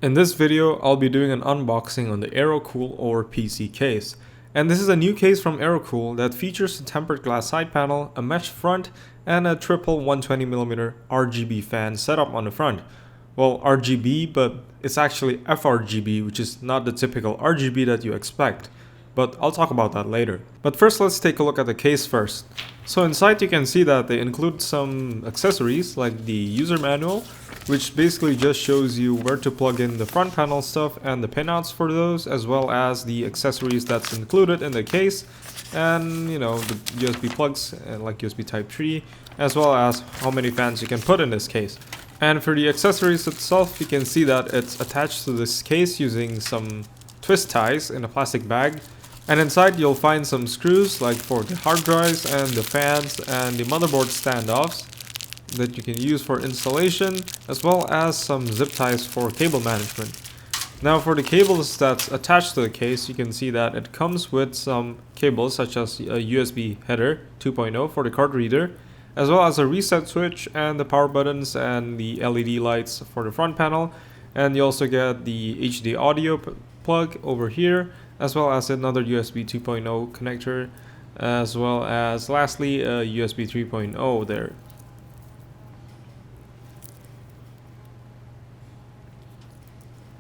In this video, I'll be doing an unboxing on the Aerocool or PC case. And this is a new case from Aerocool that features a tempered glass side panel, a mesh front, and a triple 120mm RGB fan setup on the front. Well, RGB, but it's actually FRGB, which is not the typical RGB that you expect. But I'll talk about that later. But first, let's take a look at the case first. So inside you can see that they include some accessories like the user manual, which basically just shows you where to plug in the front panel stuff and the pinouts for those, as well as the accessories that's included in the case, and the USB plugs like USB Type 3, as well as how many fans you can put in this case. And for the accessories itself, you can see that it's attached to this case using some twist ties in a plastic bag. And inside you'll find some screws like for the hard drives and the fans and the motherboard standoffs that you can use for installation, as well as some zip ties for cable management. Now for the cables that's attached to the case, you can see that it comes with some cables such as a USB header 2.0 for the card reader, as well as a reset switch and the power buttons and the LED lights for the front panel. And you also get the HD audio plug over here, as well as another USB 2.0 connector, as well as lastly a USB 3.0 there.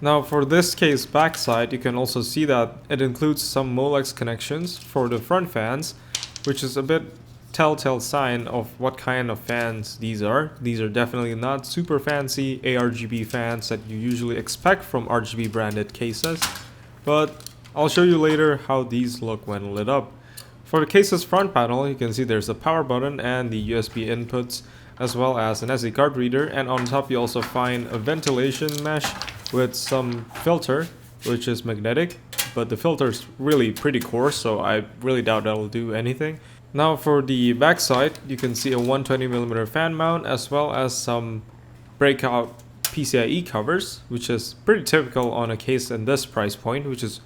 Now for this case backside, you can also see that it includes some Molex connections for the front fans, which is a bit telltale sign of what kind of fans these are. These are definitely not super fancy ARGB fans that you usually expect from RGB branded cases, but I'll show you later how these look when lit up. For the case's front panel, you can see there's a power button and the USB inputs, as well as an SD card reader, and on top you also find a ventilation mesh with some filter, which is magnetic, but the filter is really pretty coarse, so I really doubt that'll do anything. Now for the back side, you can see a 120mm fan mount, as well as some breakout PCIe covers, which is pretty typical on a case in this price point, which is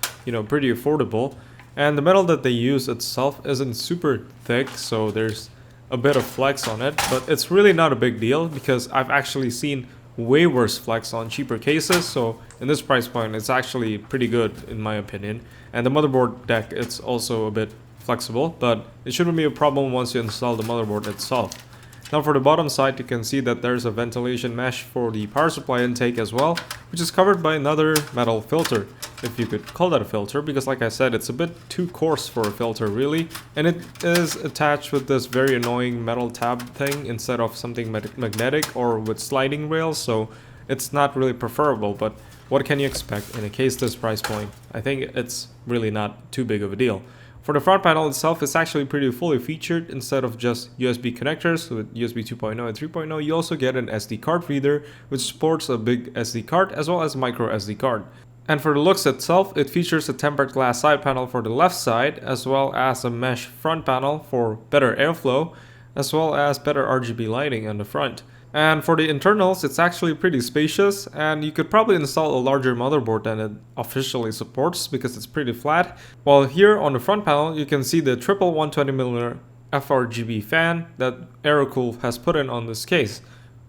pretty affordable. And the metal that they use itself isn't super thick, so there's a bit of flex on it, but it's really not a big deal because I've actually seen way worse flex on cheaper cases, so in this price point it's actually pretty good in my opinion. And the motherboard deck, it's also a bit flexible, but it shouldn't be a problem once you install the motherboard itself. Now for the bottom side, you can see that there's a ventilation mesh for the power supply intake as well, which is covered by another metal filter, if you could call that a filter, because like I said, it's a bit too coarse for a filter really, and it is attached with this very annoying metal tab thing instead of something magnetic or with sliding rails, so it's not really preferable, but what can you expect in a case this price point? I think it's really not too big of a deal. For the front panel itself, it's actually pretty fully featured. Instead of just USB connectors with USB 2.0 and 3.0, you also get an SD card reader, which supports a big SD card as well as micro SD card. And for the looks itself, it features a tempered glass side panel for the left side, as well as a mesh front panel for better airflow, as well as better RGB lighting on the front. And for the internals, it's actually pretty spacious, and you could probably install a larger motherboard than it officially supports because it's pretty flat. While here on the front panel, you can see the triple 120mm FRGB fan that Aerocool has put in on this case,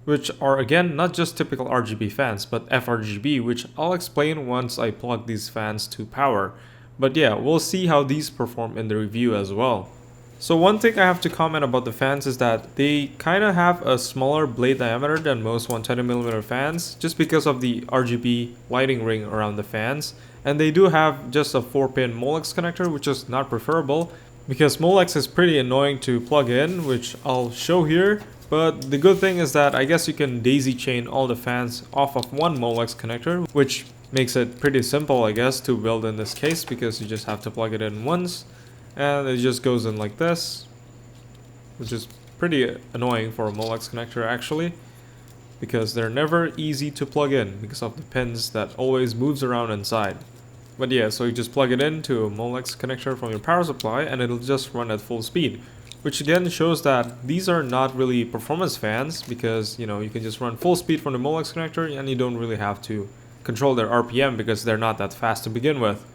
which are again not just typical RGB fans, but FRGB, which I'll explain once I plug these fans to power. But yeah, we'll see how these perform in the review as well. So one thing I have to comment about the fans is that they kind of have a smaller blade diameter than most 120mm fans, just because of the RGB lighting ring around the fans. And they do have just a 4-pin Molex connector, which is not preferable, because Molex is pretty annoying to plug in, which I'll show here. But the good thing is that I guess you can daisy chain all the fans off of one Molex connector, which makes it pretty simple, I guess, to build in this case, because you just have to plug it in once. And it just goes in like this, which is pretty annoying for a Molex connector actually, because they're never easy to plug in because of the pins that always moves around inside. But yeah, so you just plug it into a Molex connector from your power supply and it'll just run at full speed, which again shows that these are not really performance fans, because you can just run full speed from the Molex connector and you don't really have to control their RPM because they're not that fast to begin with.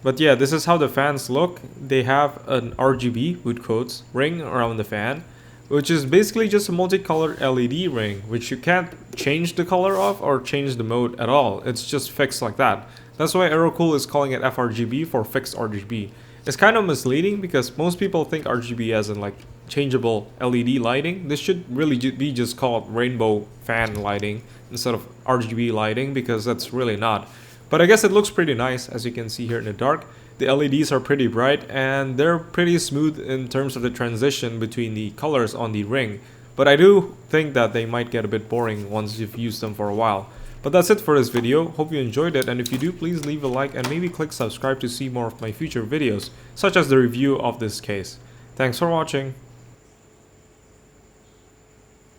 But yeah, this is how the fans look. They have an RGB, with quotes, ring around the fan, which is basically just a multicolored LED ring, which you can't change the color of or change the mode at all. It's just fixed like that. That's why Aerocool is calling it FRGB for fixed RGB. It's kind of misleading because most people think RGB as in like changeable LED lighting. This should really be just called rainbow fan lighting instead of RGB lighting, because that's really not. But I guess it looks pretty nice, as you can see here in the dark. The LEDs are pretty bright and they're pretty smooth in terms of the transition between the colors on the ring. But I do think that they might get a bit boring once you've used them for a while. But that's it for this video. Hope you enjoyed it, and if you do, please leave a like and maybe click subscribe to see more of my future videos, such as the review of this case. Thanks for watching.